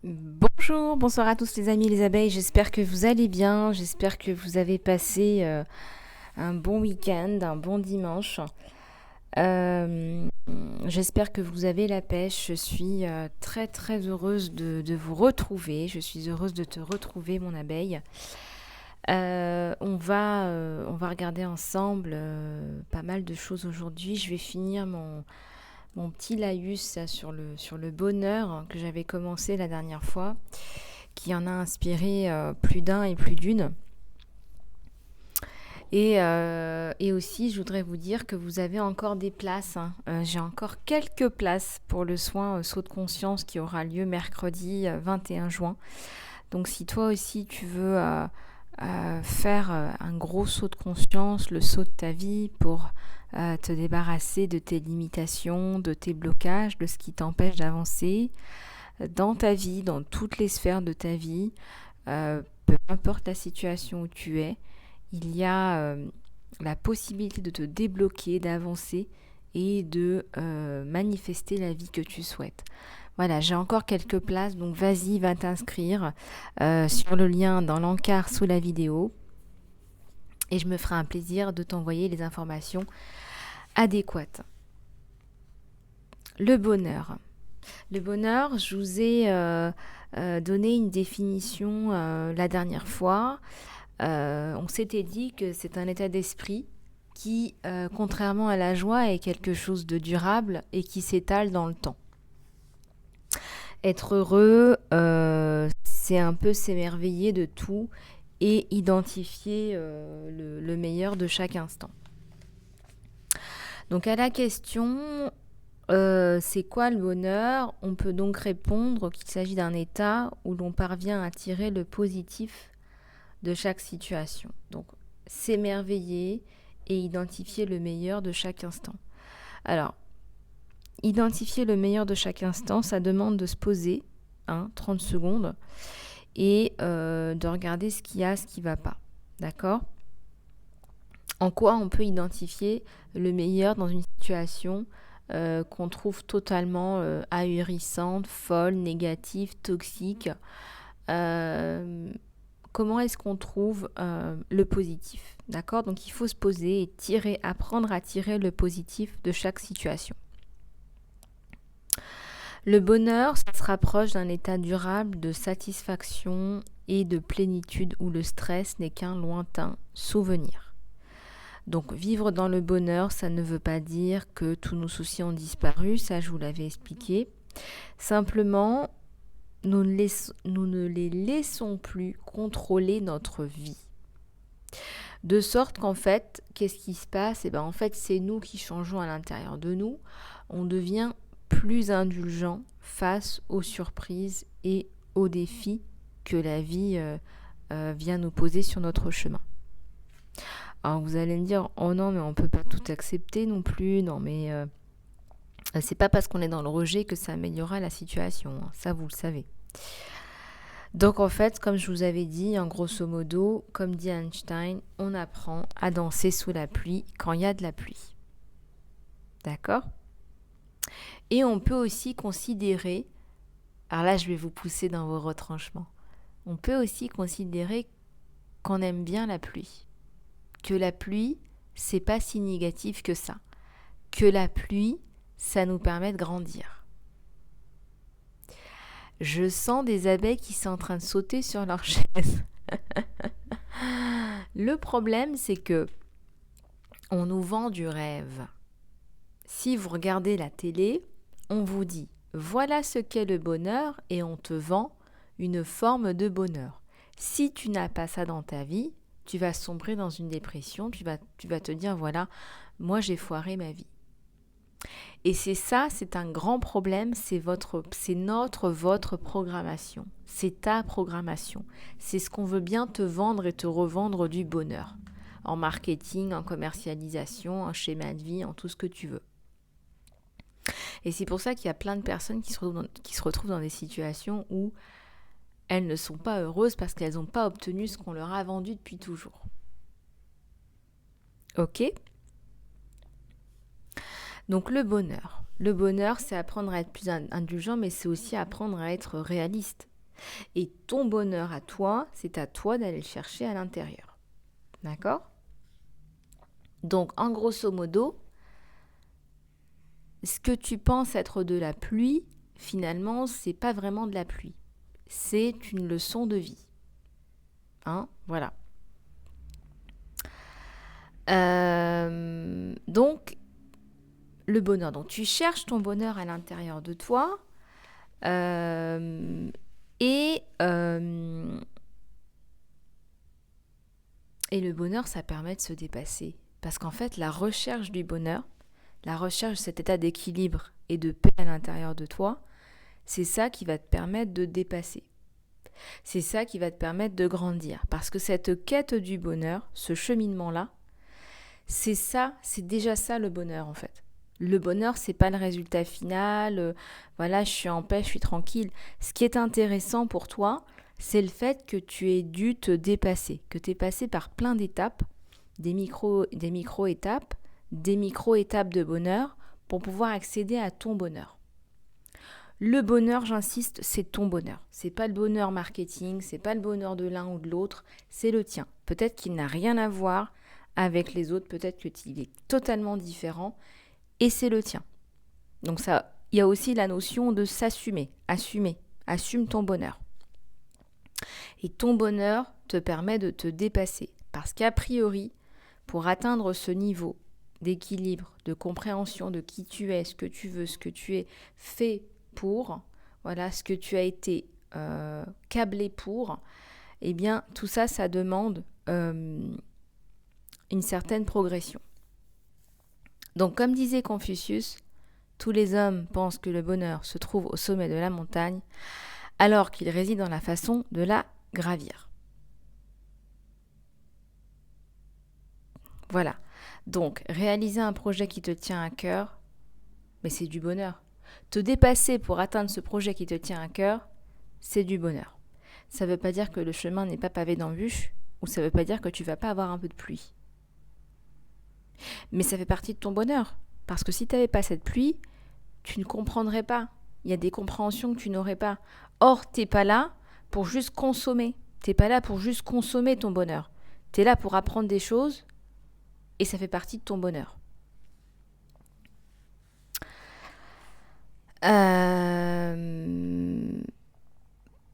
Bonjour, bonsoir à tous les amis les abeilles, j'espère que vous allez bien, j'espère que vous avez passé un bon week-end, un bon dimanche. Euh, J'espère que vous avez la pêche, je suis très très heureuse de vous retrouver, je suis heureuse de te retrouver mon abeille. On va regarder ensemble pas mal de choses aujourd'hui, je vais finir mon petit laïus sur le bonheur que j'avais commencé la dernière fois, qui en a inspiré plus d'un et plus d'une. Et aussi, je voudrais vous dire que vous avez encore des places, hein. J'ai encore quelques places pour le soin saut de conscience qui aura lieu mercredi 21 juin. Donc si toi aussi tu veux faire un gros saut de conscience, le saut de ta vie pour te débarrasser de tes limitations, de tes blocages, de ce qui t'empêche d'avancer dans ta vie, dans toutes les sphères de ta vie, peu importe la situation où tu es, il y a la possibilité de te débloquer, d'avancer et de manifester la vie que tu souhaites. Voilà, j'ai encore quelques places, donc vas-y, va t'inscrire sur le lien dans l'encart sous la vidéo et je me ferai un plaisir de t'envoyer les informations adéquates. Le bonheur. Le bonheur, je vous ai donné une définition la dernière fois. On s'était dit que c'est un état d'esprit qui, contrairement à la joie, est quelque chose de durable et qui s'étale dans le temps. Être heureux, c'est un peu s'émerveiller de tout et identifier le meilleur de chaque instant. Donc à la question, c'est quoi le bonheur? On peut donc répondre qu'il s'agit d'un état où l'on parvient à tirer le positif de chaque situation. Donc s'émerveiller et identifier le meilleur de chaque instant. Alors, identifier le meilleur de chaque instant, ça demande de se poser 30 secondes et de regarder ce qu'il y a, ce qui ne va pas. D'accord? En quoi on peut identifier le meilleur dans une situation qu'on trouve totalement ahurissante, folle, négative, toxique. Comment est-ce qu'on trouve le positif? D'accord? Donc il faut se poser et apprendre à tirer le positif de chaque situation. Le bonheur, ça se rapproche d'un état durable de satisfaction et de plénitude où le stress n'est qu'un lointain souvenir. Donc vivre dans le bonheur, ça ne veut pas dire que tous nos soucis ont disparu, ça je vous l'avais expliqué. Simplement, nous ne les laissons plus contrôler notre vie. De sorte qu'en fait, qu'est-ce qui se passe? En fait, c'est nous qui changeons à l'intérieur de nous. On devient plus indulgent face aux surprises et aux défis que la vie vient nous poser sur notre chemin. Alors vous allez me dire, oh non, mais on ne peut pas tout accepter non plus. Non, mais c'est pas parce qu'on est dans le rejet que ça améliorera la situation. Ça, vous le savez. Donc en fait, comme je vous avais dit, en grosso modo, comme dit Einstein, on apprend à danser sous la pluie quand il y a de la pluie. D'accord? Et on peut aussi considérer, alors là je vais vous pousser dans vos retranchements, on peut aussi considérer qu'on aime bien la pluie. Que la pluie, c'est pas si négatif que ça. Que la pluie, ça nous permet de grandir. Je sens des abeilles qui sont en train de sauter sur leur chaise. Le problème, c'est que on nous vend du rêve. Si vous regardez la télé, on vous dit voilà ce qu'est le bonheur et on te vend une forme de bonheur. Si tu n'as pas ça dans ta vie, tu vas sombrer dans une dépression, tu vas te dire voilà, moi j'ai foiré ma vie. Et c'est un grand problème, c'est votre programmation, c'est ta programmation. C'est ce qu'on veut bien te vendre et te revendre du bonheur. En marketing, en commercialisation, en schéma de vie, en tout ce que tu veux. Et c'est pour ça qu'il y a plein de personnes qui se retrouvent dans des situations où elles ne sont pas heureuses parce qu'elles n'ont pas obtenu ce qu'on leur a vendu depuis toujours. Ok ? Donc le bonheur. Le bonheur, c'est apprendre à être plus indulgent, mais c'est aussi apprendre à être réaliste. Et ton bonheur à toi, c'est à toi d'aller le chercher à l'intérieur. D'accord ? Donc, en grosso modo, ce que tu penses être de la pluie, finalement, c'est pas vraiment de la pluie. C'est une leçon de vie. Hein ? Voilà. Donc, le bonheur. Donc, tu cherches ton bonheur à l'intérieur de toi. Et le bonheur, ça permet de se dépasser. Parce qu'en fait, la recherche du bonheur, la recherche de cet état d'équilibre et de paix à l'intérieur de toi, c'est ça qui va te permettre de dépasser. C'est ça qui va te permettre de grandir. Parce que cette quête du bonheur, ce cheminement-là, c'est ça, c'est déjà ça le bonheur en fait. Le bonheur, c'est pas le résultat final, voilà, je suis en paix, je suis tranquille. Ce qui est intéressant pour toi, c'est le fait que tu aies dû te dépasser, que tu es passé par plein d'étapes, des micro-étapes, des micro-étapes de bonheur pour pouvoir accéder à ton bonheur. Le bonheur, j'insiste, c'est ton bonheur. C'est pas le bonheur marketing, c'est pas le bonheur de l'un ou de l'autre, c'est le tien. Peut-être qu'il n'a rien à voir avec les autres, peut-être qu'il est totalement différent et c'est le tien. Donc ça, il y a aussi la notion de s'assumer, assume ton bonheur. Et ton bonheur te permet de te dépasser parce qu'a priori, pour atteindre ce niveau d'équilibre, de compréhension de qui tu es, ce que tu veux, ce que tu es fait pour, voilà, ce que tu as été câblé pour, eh bien tout ça, ça demande une certaine progression. Donc comme disait Confucius, tous les hommes pensent que le bonheur se trouve au sommet de la montagne, alors qu'il réside dans la façon de la gravir. Voilà. Donc, réaliser un projet qui te tient à cœur, mais c'est du bonheur. Te dépasser pour atteindre ce projet qui te tient à cœur, c'est du bonheur. Ça ne veut pas dire que le chemin n'est pas pavé d'embûches, ou ça ne veut pas dire que tu ne vas pas avoir un peu de pluie. Mais ça fait partie de ton bonheur. Parce que si tu n'avais pas cette pluie, tu ne comprendrais pas. Il y a des compréhensions que tu n'aurais pas. Or, tu n'es pas là pour juste consommer. Tu n'es pas là pour juste consommer ton bonheur. Tu es là pour apprendre des choses et ça fait partie de ton bonheur.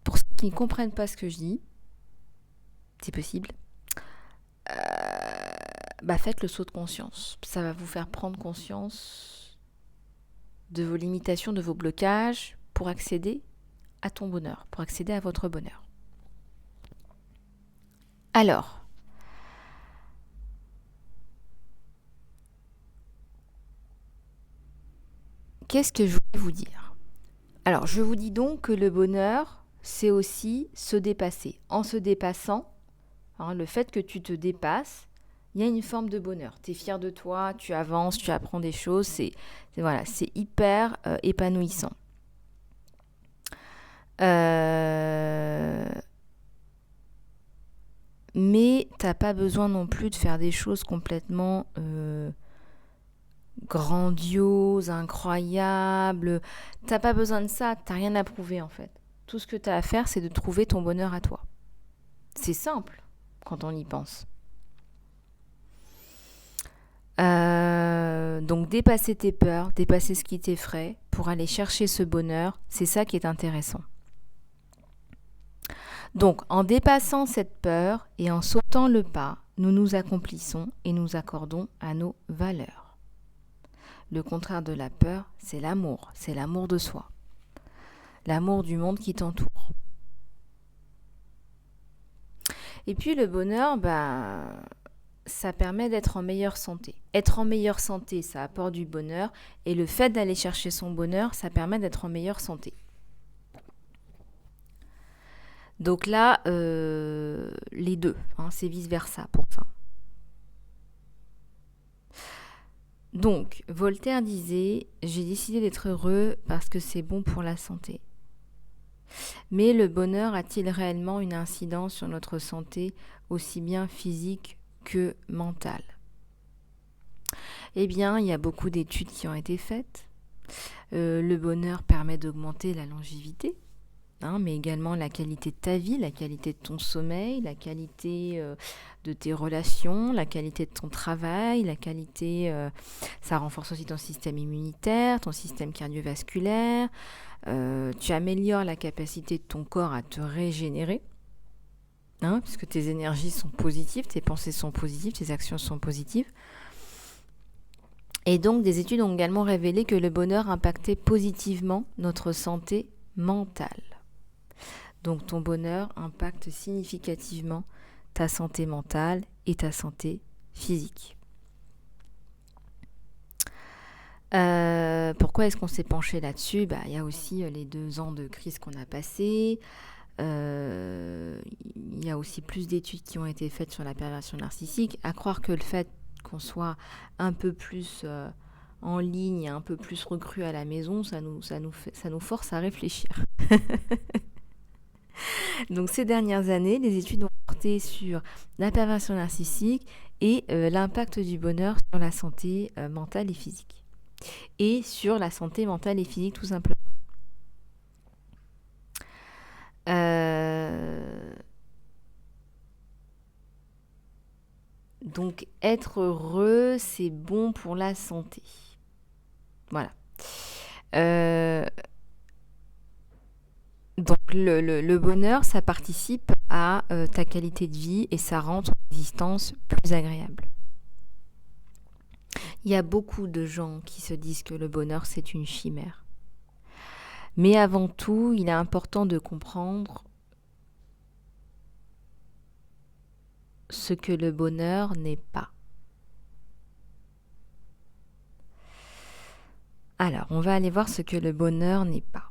Pour ceux qui ne comprennent pas ce que je dis, c'est possible, faites le saut de conscience. Ça va vous faire prendre conscience de vos limitations, de vos blocages pour accéder à ton bonheur, pour accéder à votre bonheur. Alors, qu'est-ce que je voulais vous dire ? Alors, je vous dis donc que le bonheur, c'est aussi se dépasser. En se dépassant, le fait que tu te dépasses, il y a une forme de bonheur. Tu es fier de toi, tu avances, tu apprends des choses, c'est hyper épanouissant. Mais t'as pas besoin non plus de faire des choses complètement grandioses, incroyables. T'as pas besoin de ça, t'as rien à prouver en fait. Tout ce que t'as à faire, c'est de trouver ton bonheur à toi. C'est simple quand on y pense. Donc dépasser tes peurs, dépasser ce qui t'effraie pour aller chercher ce bonheur, c'est ça qui est intéressant. Donc en dépassant cette peur et en sautant le pas, nous nous accomplissons et nous accordons à nos valeurs. Le contraire de la peur, c'est l'amour de soi. L'amour du monde qui t'entoure. Et puis le bonheur, ça permet d'être en meilleure santé. Être en meilleure santé, ça apporte du bonheur. Et le fait d'aller chercher son bonheur, ça permet d'être en meilleure santé. Donc là, les deux, c'est vice-versa pour ça. Donc, Voltaire disait « J'ai décidé d'être heureux parce que c'est bon pour la santé. » Mais le bonheur a-t-il réellement une incidence sur notre santé, aussi bien physique que mentale ? Eh bien, il y a beaucoup d'études qui ont été faites. Le bonheur permet d'augmenter la longévité, mais également la qualité de ta vie, la qualité de ton sommeil, la qualité de tes relations, la qualité de ton travail, ça renforce aussi ton système immunitaire, ton système cardiovasculaire, tu améliores la capacité de ton corps à te régénérer, puisque tes énergies sont positives, tes pensées sont positives, tes actions sont positives. Et donc, des études ont également révélé que le bonheur impactait positivement notre santé mentale. Donc, ton bonheur impacte significativement ta santé mentale et ta santé physique. Pourquoi est-ce qu'on s'est penché là-dessus ? Il y a aussi les 2 ans de crise qu'on a passés. Il y a aussi plus d'études qui ont été faites sur la perversion narcissique. À croire que le fait qu'on soit un peu plus en ligne, un peu plus recru à la maison, ça nous force à réfléchir. Donc ces dernières années, les études ont porté sur la perversion narcissique et l'impact du bonheur sur la santé mentale et physique. Et sur la santé mentale et physique tout simplement. Donc être heureux, c'est bon pour la santé. Voilà. Donc le bonheur, ça participe à ta qualité de vie et ça rend ton existence plus agréable. Il y a beaucoup de gens qui se disent que le bonheur, c'est une chimère. Mais avant tout, il est important de comprendre ce que le bonheur n'est pas. Alors, on va aller voir ce que le bonheur n'est pas.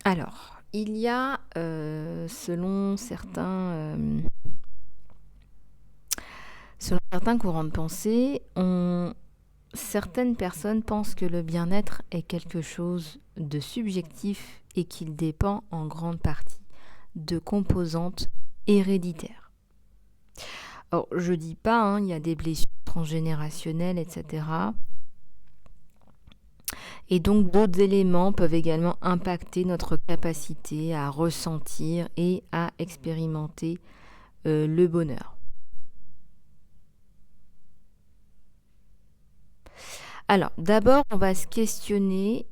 Alors, il y a, selon certains courants de pensée, certaines personnes pensent que le bien-être est quelque chose de subjectif et qu'il dépend en grande partie de composantes héréditaires. Alors, je dis pas, il y a des blessures transgénérationnelles, etc. Et donc, d'autres éléments peuvent également impacter notre capacité à ressentir et à expérimenter le bonheur. Alors, d'abord, on va se questionner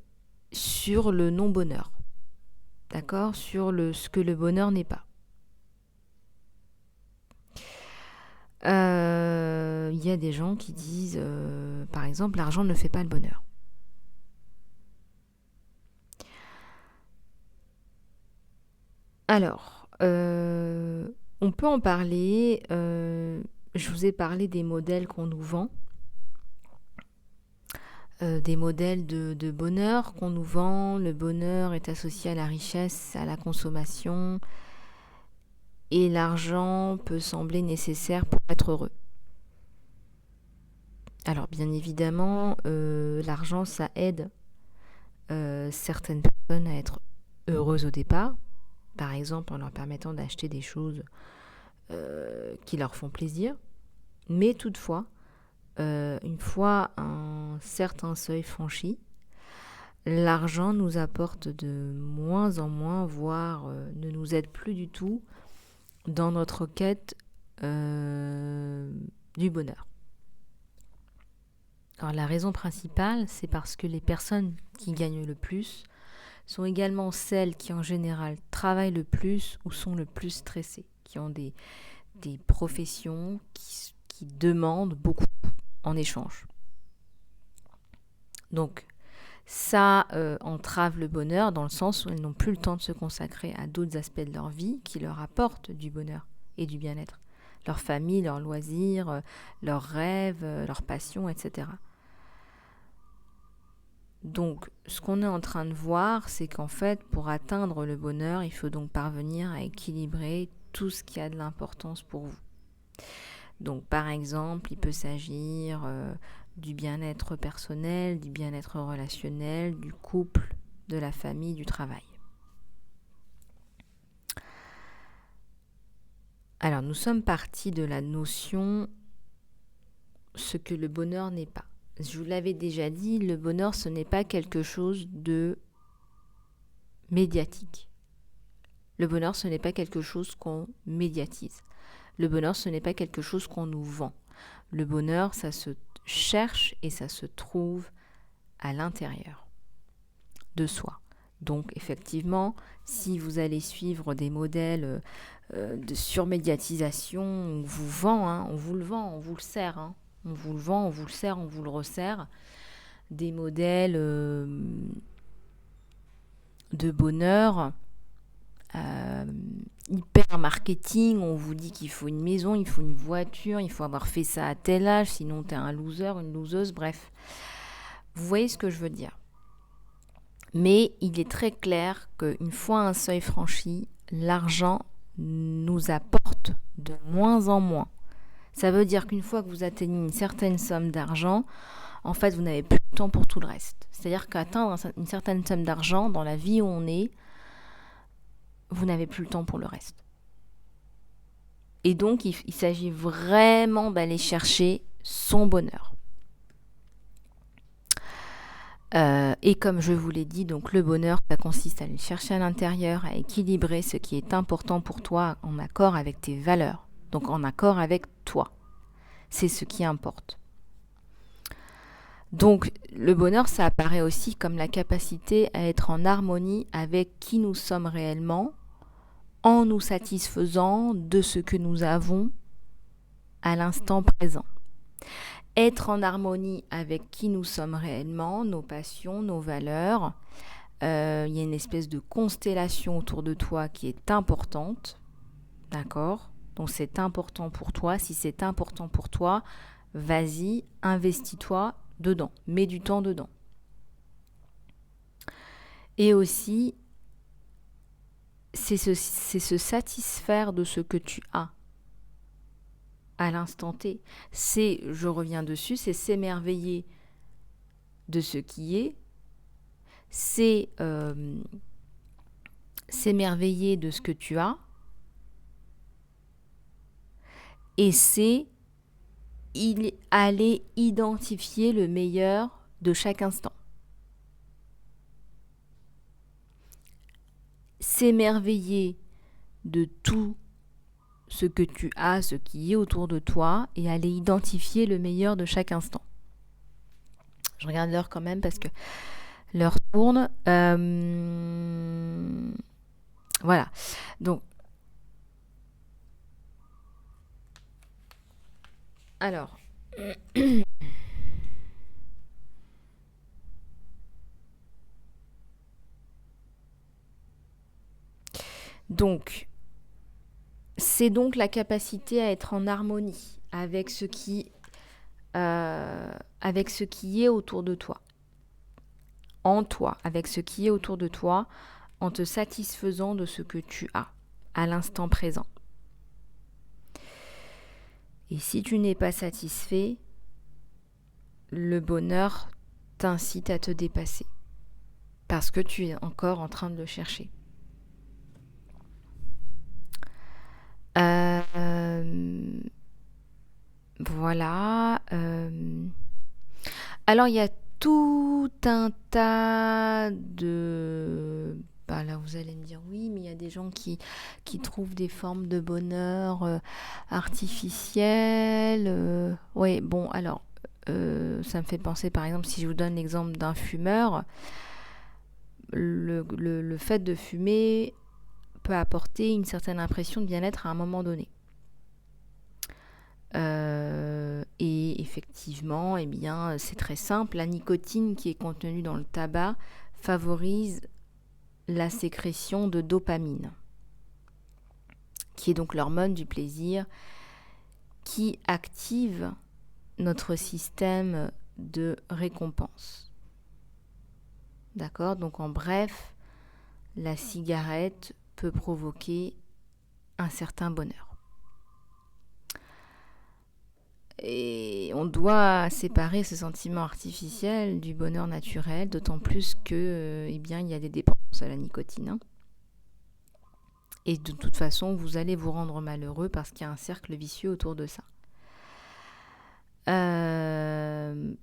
sur le non-bonheur. D'accord ? Sur ce que le bonheur n'est pas. Il y a des gens qui disent, par exemple, l'argent ne fait pas le bonheur. Alors, on peut en parler. Je vous ai parlé des modèles qu'on nous vend. Des modèles de bonheur qu'on nous vend. Le bonheur est associé à la richesse, à la consommation. Et l'argent peut sembler nécessaire pour être heureux. Alors, bien évidemment, l'argent, ça aide certaines personnes à être heureuses au départ. Par exemple, en leur permettant d'acheter des choses qui leur font plaisir. Mais toutefois, une fois un certain seuil franchi, l'argent nous apporte de moins en moins, voire ne nous aide plus du tout dans notre quête du bonheur. Alors la raison principale, c'est parce que les personnes qui gagnent le plus sont également celles qui en général travaillent le plus ou sont le plus stressées, qui ont des professions qui demandent beaucoup en échange. Donc ça entrave le bonheur dans le sens où elles n'ont plus le temps de se consacrer à d'autres aspects de leur vie qui leur apportent du bonheur et du bien-être. Leur famille, leurs loisirs, leurs rêves, leurs passions, etc. Donc, ce qu'on est en train de voir, c'est qu'en fait, pour atteindre le bonheur, il faut donc parvenir à équilibrer tout ce qui a de l'importance pour vous. Donc, par exemple, il peut s'agir du bien-être personnel, du bien-être relationnel, du couple, de la famille, du travail. Alors, nous sommes partis de la notion ce que le bonheur n'est pas. Je vous l'avais déjà dit, le bonheur, ce n'est pas quelque chose de médiatique. Le bonheur, ce n'est pas quelque chose qu'on médiatise. Le bonheur, ce n'est pas quelque chose qu'on nous vend. Le bonheur, ça se cherche et ça se trouve à l'intérieur de soi. Donc, effectivement, si vous allez suivre des modèles de surmédiatisation, on vous vend, on vous le vend, on vous le sert, on vous le vend, on vous le sert, on vous le resserre, des modèles de bonheur hyper marketing, on vous dit qu'il faut une maison, il faut une voiture, il faut avoir fait ça à tel âge, sinon t'es un loser, une loseuse, bref. Vous voyez ce que je veux dire. Mais il est très clair qu'une fois un seuil franchi, l'argent nous apporte de moins en moins. Ça veut dire qu'une fois que vous atteignez une certaine somme d'argent, en fait, vous n'avez plus le temps pour tout le reste. C'est-à-dire qu'atteindre une certaine somme d'argent dans la vie où on est, vous n'avez plus le temps pour le reste. Et donc, il s'agit vraiment d'aller chercher son bonheur. Et comme je vous l'ai dit, donc le bonheur, ça consiste à aller chercher à l'intérieur, à équilibrer ce qui est important pour toi en accord avec tes valeurs. Donc en accord avec toi. C'est ce qui importe. Donc le bonheur, ça apparaît aussi comme la capacité à être en harmonie avec qui nous sommes réellement, en nous satisfaisant de ce que nous avons à l'instant présent. Être en harmonie avec qui nous sommes réellement, nos passions, nos valeurs. Il y a une espèce de constellation autour de toi qui est importante. D'accord ? Donc c'est important pour toi. Si c'est important pour toi, vas-y, investis-toi dedans. Mets du temps dedans. Et aussi, c'est se satisfaire de ce que tu as à l'instant T. Je reviens dessus, c'est s'émerveiller de ce qui est, c'est s'émerveiller de ce que tu as, et c'est aller identifier le meilleur de chaque instant. S'émerveiller de tout ce que tu as, ce qui est autour de toi, et aller identifier le meilleur de chaque instant. Je regarde l'heure quand même parce que l'heure tourne. Voilà. Donc, alors, donc, c'est donc la capacité à être en harmonie avec ce qui est autour de toi, en toi, avec ce qui est autour de toi, en te satisfaisant de ce que tu as à l'instant présent. Et si tu n'es pas satisfait, le bonheur t'incite à te dépasser, parce que tu es encore en train de le chercher. Voilà. Alors, il y a tout un tas de... là, vous allez me dire, oui, mais il y a des gens qui trouvent des formes de bonheur artificielles. Oui, bon, alors, ça me fait penser, par exemple, si je vous donne l'exemple d'un fumeur, le fait de fumer peut apporter une certaine impression de bien-être à un moment donné. Et effectivement, eh bien, c'est très simple. La nicotine qui est contenue dans le tabac favorise la sécrétion de dopamine, qui est donc l'hormone du plaisir, qui active notre système de récompense. D'accord ? Donc en bref, la cigarette peut provoquer un certain bonheur. Et on doit séparer ce sentiment artificiel du bonheur naturel, d'autant plus que, il y a des dépendances à la nicotine. Et de toute façon, vous allez vous rendre malheureux parce qu'il y a un cercle vicieux autour de ça.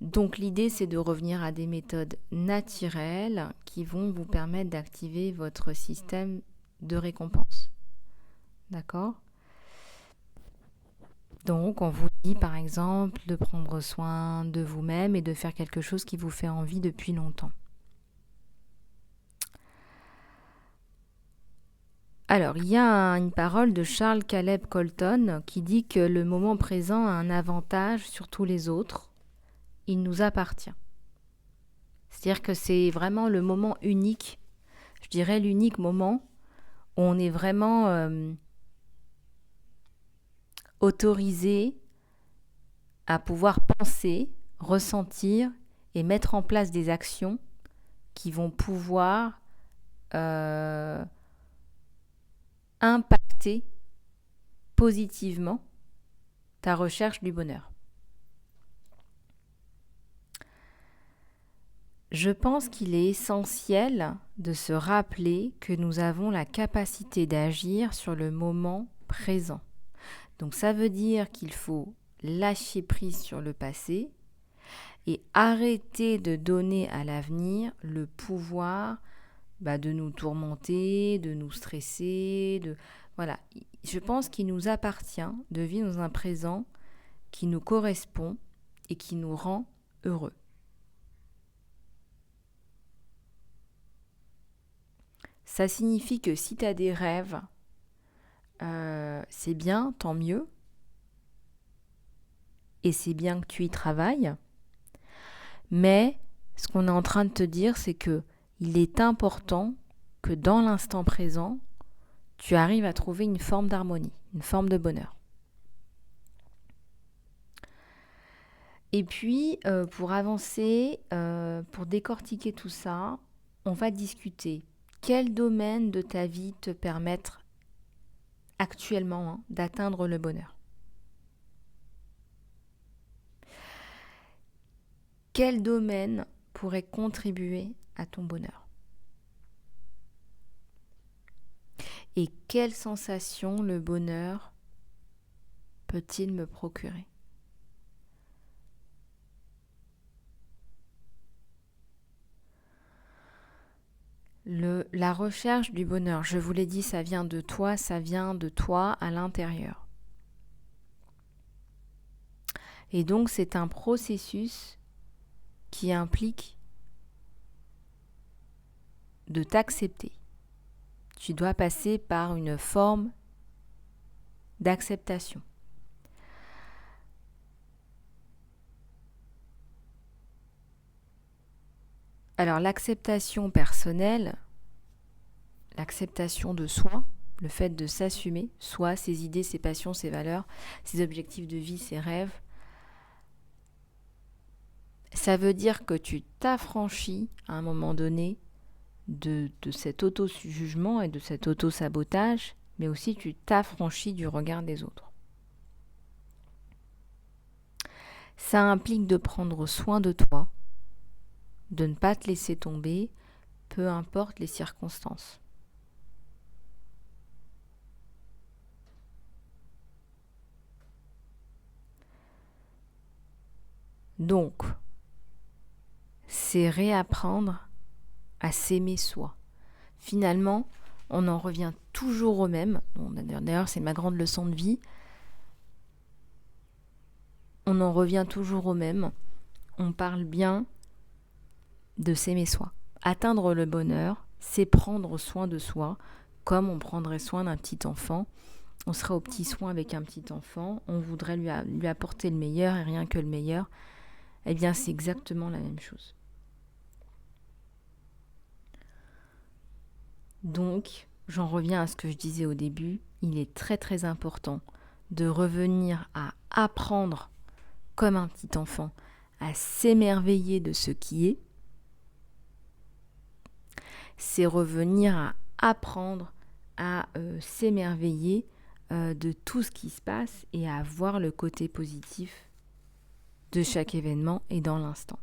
Donc l'idée, c'est de revenir à des méthodes naturelles qui vont vous permettre d'activer votre système de récompense. D'accord ? Donc on vous dit par exemple de prendre soin de vous-même et de faire quelque chose qui vous fait envie depuis longtemps. Alors, il y a une parole de Charles Caleb Colton qui dit que le moment présent a un avantage sur tous les autres. Il nous appartient. C'est-à-dire que c'est vraiment le moment unique, je dirais l'unique moment où on est vraiment autorisé à pouvoir penser, ressentir et mettre en place des actions qui vont pouvoir impacter positivement ta recherche du bonheur. Je pense qu'il est essentiel de se rappeler que nous avons la capacité d'agir sur le moment présent. Donc ça veut dire qu'il faut lâcher prise sur le passé et arrêter de donner à l'avenir le pouvoir de nous tourmenter, de nous stresser. Voilà. Je pense qu'il nous appartient de vivre dans un présent qui nous correspond et qui nous rend heureux. Ça signifie que si tu as des rêves, c'est bien, tant mieux. Et c'est bien que tu y travailles. Mais ce qu'on est en train de te dire, c'est que il est important que dans l'instant présent, tu arrives à trouver une forme d'harmonie, une forme de bonheur. Et puis, pour avancer, pour décortiquer tout ça, on va discuter quels domaines de ta vie te permettent actuellement d'atteindre le bonheur. Quel domaine pourrait contribuer à ton bonheur ? Et quelle sensation le bonheur peut-il me procurer ? La recherche du bonheur, je vous l'ai dit, ça vient de toi à l'intérieur. Et donc c'est un processus qui implique de t'accepter. Tu dois passer par une forme d'acceptation. Alors l'acceptation personnelle, l'acceptation de soi, le fait de s'assumer, soi, ses idées, ses passions, ses valeurs, ses objectifs de vie, ses rêves, ça veut dire que tu t'affranchis à un moment donné de cet auto-jugement et de cet auto-sabotage, mais aussi tu t'affranchis du regard des autres. Ça implique de prendre soin de toi, de ne pas te laisser tomber, peu importe les circonstances. Donc, c'est réapprendre à s'aimer soi. Finalement, on en revient toujours au même. D'ailleurs, c'est ma grande leçon de vie. On en revient toujours au même. On parle bien de s'aimer soi. Atteindre le bonheur, c'est prendre soin de soi, comme on prendrait soin d'un petit enfant. On serait aux petits soins avec un petit enfant, on voudrait lui apporter le meilleur et rien que le meilleur. Eh bien, c'est exactement la même chose. Donc, j'en reviens à ce que je disais au début, il est très très important de revenir à apprendre comme un petit enfant, à s'émerveiller de ce qui est. C'est revenir à apprendre à s'émerveiller de tout ce qui se passe et à voir le côté positif de chaque événement et dans l'instant.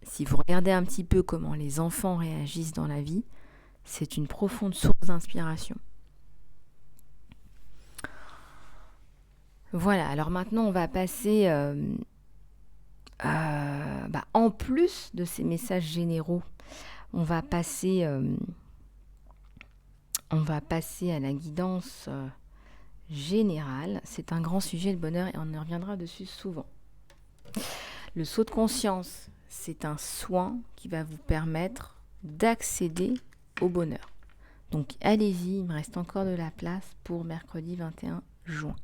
Si vous regardez un petit peu comment les enfants réagissent dans la vie, C'est une profonde source d'inspiration. Voilà, alors maintenant on va passer, en plus de ces messages généraux, on va passer à la guidance générale. C'est un grand sujet, le bonheur, et on y reviendra dessus souvent. Le saut de conscience, c'est un soin qui va vous permettre d'accéder au bonheur. Donc allez-y, il me reste encore de la place pour mercredi 21 juin.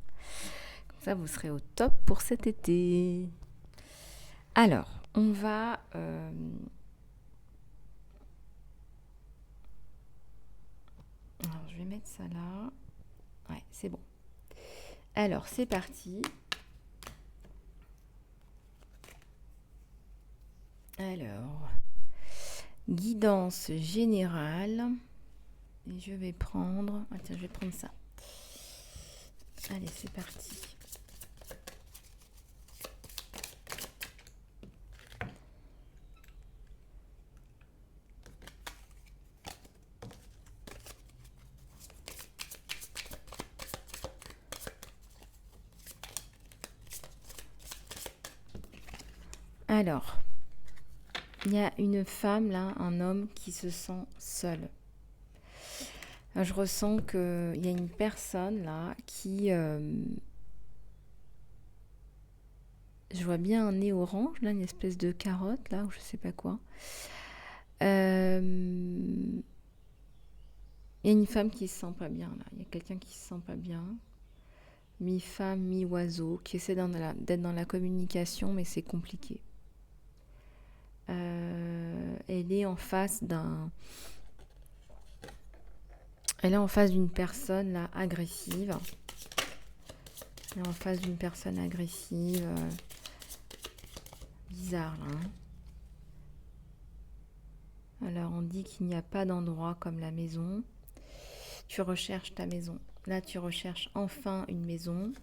Comme ça, vous serez au top pour cet été. Alors, on va... Alors, je vais mettre ça là. Ouais, c'est bon. Alors, c'est parti. Alors, guidance générale. Et je vais prendre... Ah tiens, je vais prendre ça. Allez, c'est parti. Alors, il y a une femme là, un homme qui se sent seul. Je ressens qu'il y a une personne là qui... je vois bien un nez orange, là, une espèce de carotte là, ou je sais pas quoi. Il y a une femme qui se sent pas bien là. Il y a quelqu'un qui se sent pas bien. Mi-femme, mi-oiseau, qui essaie d'être dans la communication, mais c'est compliqué. Elle est en face d'une personne là agressive. Elle est en face d'une personne agressive. Bizarre là. Alors on dit qu'il n'y a pas d'endroit comme la maison. Tu recherches ta maison. Là tu recherches enfin une maison.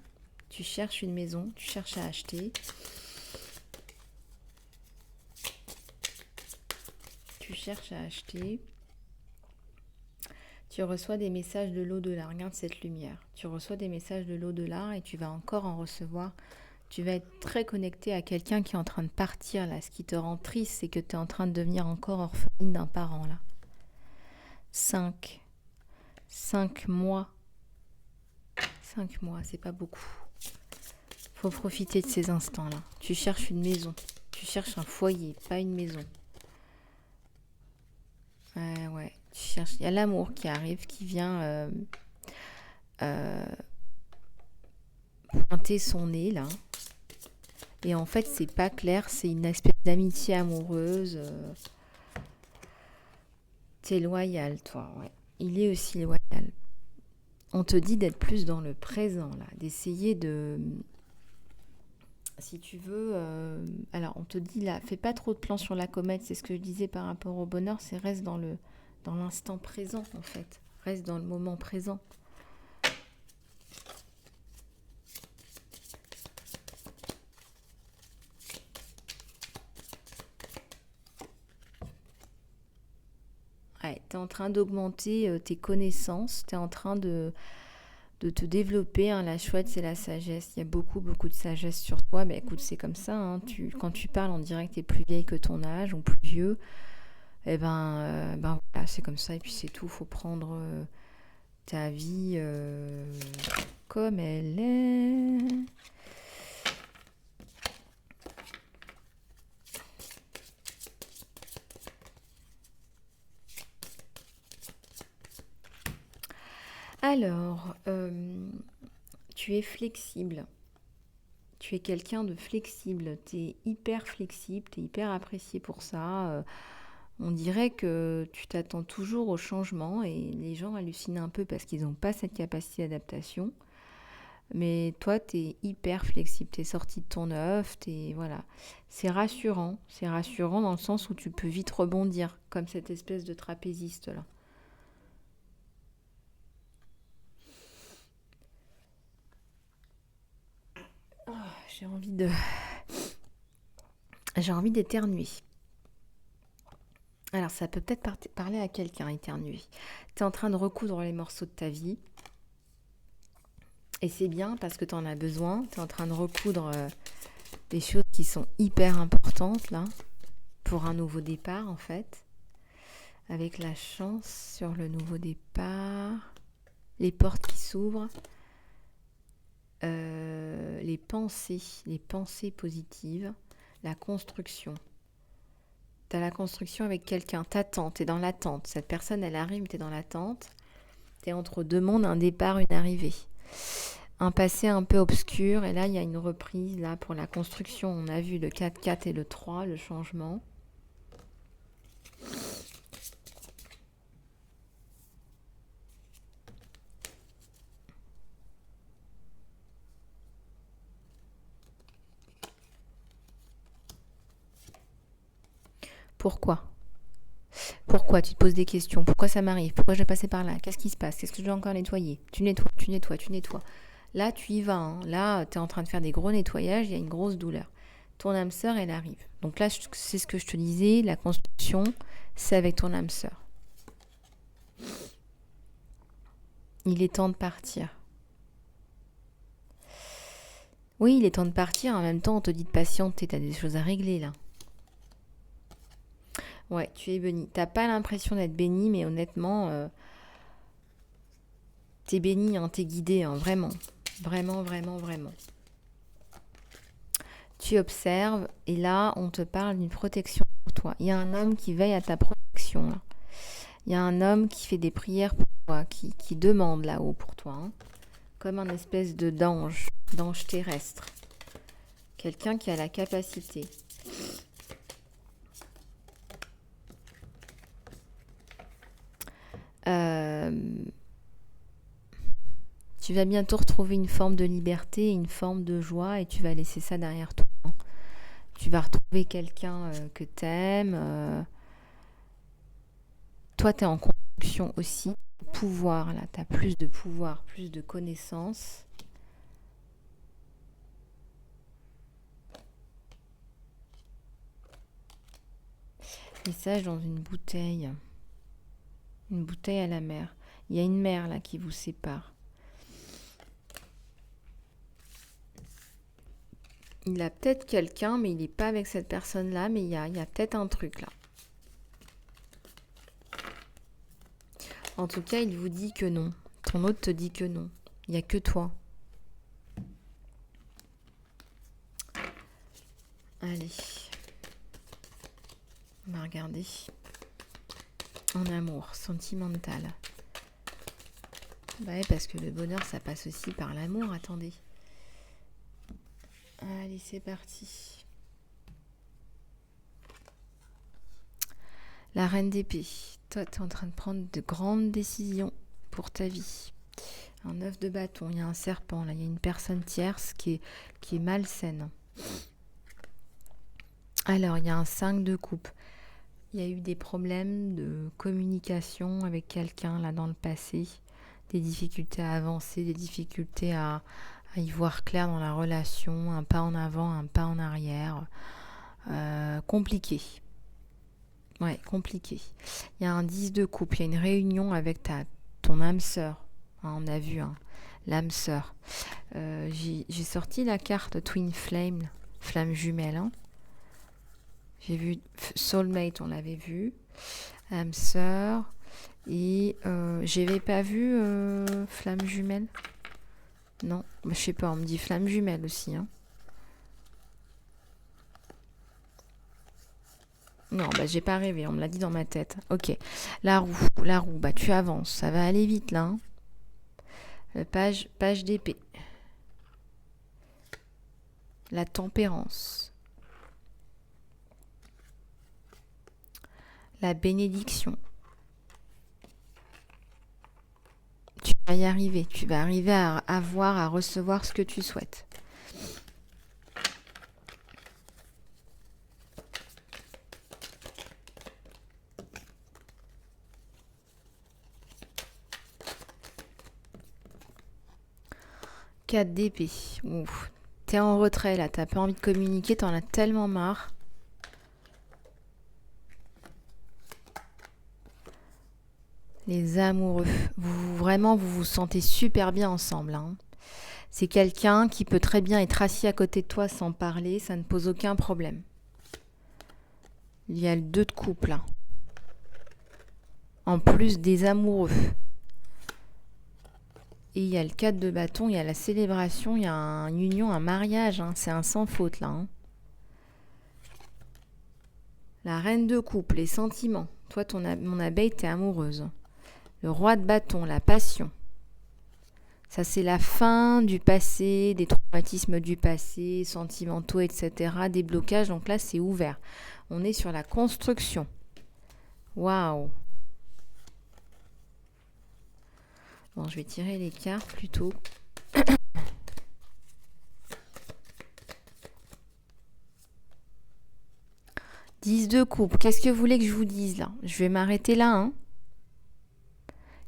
Tu cherches une maison. Tu cherches à acheter. Tu cherches à acheter. Tu reçois des messages de l'au-delà. Regarde cette lumière. Tu reçois des messages de l'au-delà et tu vas encore en recevoir. Tu vas être très connecté à quelqu'un qui est en train de partir là. Ce qui te rend triste, c'est que tu es en train de devenir encore orpheline d'un parent là. 5 mois. 5 mois, c'est pas beaucoup. Faut profiter de ces instants-là. Tu cherches une maison. Tu cherches un foyer, pas une maison. Ouais. Tu cherches. Il y a l'amour qui arrive, qui vient pointer son nez là. Et en fait, c'est pas clair. C'est une espèce d'amitié amoureuse. T'es loyal, toi. Ouais. Il est aussi loyal. On te dit d'être plus dans le présent là, d'essayer de... Si tu veux, alors on te dit là, fais pas trop de plans sur la comète, c'est ce que je disais par rapport au bonheur, c'est reste dans l'instant présent en fait, reste dans le moment présent. Ouais, tu es en train d'augmenter tes connaissances, tu es en train de te développer, hein. La chouette, c'est la sagesse. Il y a beaucoup, beaucoup de sagesse sur toi. Mais écoute, c'est comme ça. Hein. Quand tu parles, on dirait que tu es plus vieille que ton âge ou plus vieux. Eh ben voilà, c'est comme ça. Et puis c'est tout. Il faut prendre ta vie comme elle est. Alors, tu es flexible. Tu es quelqu'un de flexible. Tu es hyper flexible, tu es hyper apprécié pour ça. On dirait que tu t'attends toujours au changement et les gens hallucinent un peu parce qu'ils n'ont pas cette capacité d'adaptation. Mais toi, tu es hyper flexible. Tu es sorti de ton œuf. Voilà. C'est rassurant. C'est rassurant dans le sens où tu peux vite rebondir, comme cette espèce de trapéziste là. J'ai envie d'éternuer. Alors, ça peut peut-être parler à quelqu'un, éternuer. Tu es en train de recoudre les morceaux de ta vie. Et c'est bien parce que tu en as besoin. Tu es en train de recoudre des choses qui sont hyper importantes, là, pour un nouveau départ, en fait. Avec la chance sur le nouveau départ. Les portes qui s'ouvrent. Les pensées positives. La construction. Tu as la construction avec quelqu'un. T'attends, t'es dans l'attente. Cette personne, elle arrive, t'es dans l'attente. T'es entre deux mondes, un départ, une arrivée. Un passé un peu obscur. Et là, il y a une reprise là pour la construction. On a vu le 4-4 et le 3, le changement. Pourquoi ? Pourquoi tu te poses des questions? Pourquoi ça m'arrive? Pourquoi je vais passer par là? Qu'est-ce qui se passe? Qu'est-ce que je dois encore nettoyer? Tu nettoies, tu nettoies, tu nettoies. Là, tu y vas. Hein. Là, tu es en train de faire des gros nettoyages. Il y a une grosse douleur. Ton âme sœur, elle arrive. Donc là, c'est ce que je te disais. La construction, c'est avec ton âme sœur. Il est temps de partir. Oui, il est temps de partir. En même temps, on te dit de patienter. Tu as des choses à régler, là. Ouais, tu es béni. T'as pas l'impression d'être béni, mais honnêtement, t'es béni, hein, t'es guidé, hein, vraiment. Vraiment, vraiment, vraiment. Tu observes, et là, on te parle d'une protection pour toi. Il y a un homme qui veille à ta protection, là. Il y a un homme qui fait des prières pour toi, qui demande là-haut pour toi, hein, comme un espèce d'ange terrestre. Quelqu'un qui a la capacité. Tu vas bientôt retrouver une forme de liberté, une forme de joie et tu vas laisser ça derrière toi. Tu vas retrouver quelqu'un que t'aimes. Toi, tu es en construction aussi. Pouvoir, là, tu as plus de pouvoir, plus de connaissances. Message dans une bouteille. Une bouteille à la mer. Il y a une mer là qui vous sépare. Il a peut-être quelqu'un, mais il n'est pas avec cette personne-là, mais il y a peut-être un truc là. En tout cas, il vous dit que non. Ton autre te dit que non. Il n'y a que toi. Allez. On va regarder. En amour, sentimental. Bah ouais, parce que le bonheur, ça passe aussi par l'amour, attendez. Allez, c'est parti. La reine d'épée. Toi, tu es en train de prendre de grandes décisions pour ta vie. Un 9 de bâton, il y a un serpent, là, il y a une personne tierce qui est malsaine. Alors, il y a un 5 de coupe. Il y a eu des problèmes de communication avec quelqu'un là dans le passé, des difficultés à avancer, des difficultés à y voir clair dans la relation, un pas en avant, un pas en arrière. Compliqué. Ouais, compliqué. Il y a un 10 de coupe, il y a une réunion avec ton âme sœur. Hein, on a vu, hein, l'âme sœur. J'ai sorti la carte Twin Flame, flamme jumelle. Hein. J'ai vu Soulmate, on l'avait vu. Âme sœur. Et j'avais pas vu flamme jumelle. Non, je sais pas, on me dit flamme jumelle aussi. Hein. Non, bah j'ai pas rêvé, on me l'a dit dans ma tête. Ok, la roue, bah tu avances, ça va aller vite là. Hein. Page d'épée. La tempérance. La bénédiction. Tu vas y arriver, tu vas arriver à avoir, à recevoir ce que tu souhaites. Quatre d'épée. Ouf. T'es en retrait là, t'as pas envie de communiquer, t'en as tellement marre. Les amoureux. Vraiment, vous vous sentez super bien ensemble. Hein. C'est quelqu'un qui peut très bien être assis à côté de toi sans parler. Ça ne pose aucun problème. Il y a le 2 de couple. Hein. En plus des amoureux. Et il y a le 4 de bâton, il y a la célébration, il y a une union, un mariage. Hein. C'est un sans faute là. Hein. La reine de coupe, les sentiments. Toi, mon abeille, t'es amoureuse. Le roi de bâton, la passion. Ça, c'est la fin du passé, des traumatismes du passé, sentimentaux, etc. Des blocages. Donc là, c'est ouvert. On est sur la construction. Waouh! Bon, je vais tirer les cartes plutôt. 10 de coupe. Qu'est-ce que vous voulez que je vous dise là? Je vais m'arrêter là. Hein.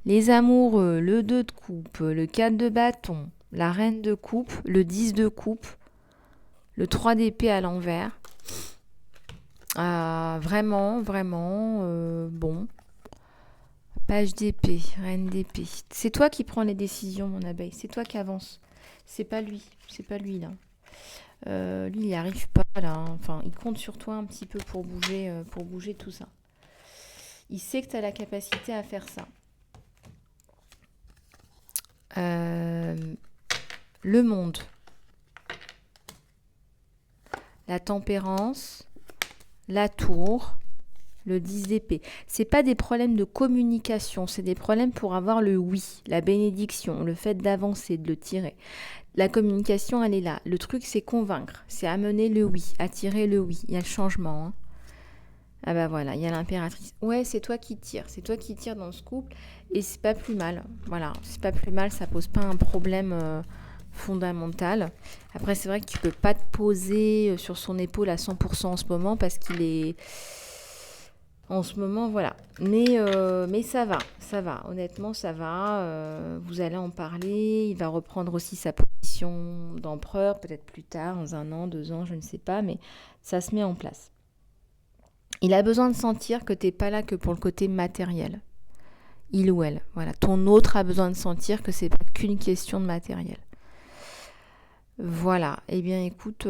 Les amoureux, le 2 de coupe, le 4 de bâton, la reine de coupe, le 10 de coupe, le 3 d'épée à l'envers. Vraiment, bon. Page d'épée, reine d'épée. C'est toi qui prends les décisions, mon abeille. C'est toi qui avance. C'est pas lui là. Lui, il n'y arrive pas là. Hein. Enfin, il compte sur toi un petit peu pour bouger tout ça. Il sait que tu as la capacité à faire ça. Le monde. La tempérance. La tour. Le 10 d'épée. C'est pas des problèmes de communication, c'est des problèmes pour avoir le oui, la bénédiction, le fait d'avancer, de le tirer. La communication, elle est là. Le truc, c'est convaincre, c'est amener le oui, attirer le oui. Il y a le changement. Hein. Ah bah voilà, il y a l'impératrice. Ouais, c'est toi qui tires dans ce couple et c'est pas plus mal. Voilà, c'est pas plus mal, ça pose pas un problème fondamental. Après, c'est vrai que tu peux pas te poser sur son épaule à 100% en ce moment parce qu'il est... En ce moment, voilà. Mais ça va. Honnêtement, ça va. Vous allez en parler. Il va reprendre aussi sa position d'empereur, peut-être plus tard, dans 1 an, 2 ans, je ne sais pas, mais ça se met en place. Il a besoin de sentir que tu n'es pas là que pour le côté matériel. Il ou elle. Voilà. Ton autre a besoin de sentir que c'est pas qu'une question de matériel. Voilà, eh bien écoute,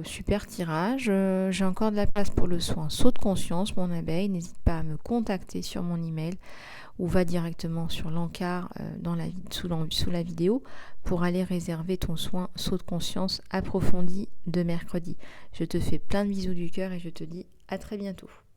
super tirage. J'ai encore de la place pour le soin saut de conscience, mon abeille. N'hésite pas à me contacter sur mon email ou va directement sur l'encart sous la vidéo pour aller réserver ton soin saut de conscience approfondi de mercredi. Je te fais plein de bisous du cœur et je te dis à très bientôt.